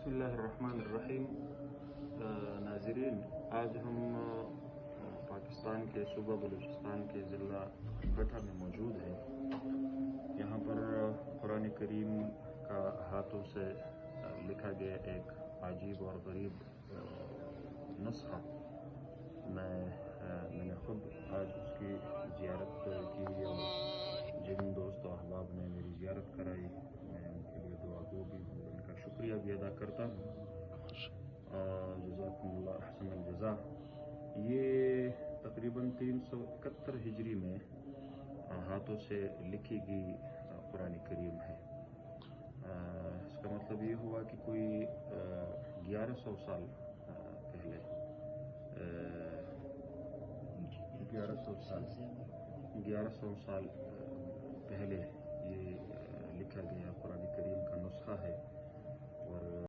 بسم اللہ الرحمن الرحیم۔ ناظرین، آج ہم پاکستان کے صوبہ بلوچستان کے ضلع گٹھا میں موجود ہیں۔ یہاں پر قرآن کریم کا ہاتھوں سے لکھا گیا ایک عجیب اور غریب نسخہ میں نے خود آج اس کی زیارت کی، اور جن دوست و احباب نے میری زیارت کرائی میں ان کے لیے دعا گو بھی ہوں، ان کا شکریہ بھی ادا کرتا ہوں۔ جزاکم اللہ احسن الجزا۔ یہ تقریباً 371 ہجری میں ہاتھوں سے لکھی گئی قرآن کریم ہے۔ اس کا مطلب یہ ہوا کہ کوئی 1100 سال پہلے 1100 سال پہلے یہ لکھا گیا قرآن کریم کا نسخہ ہے۔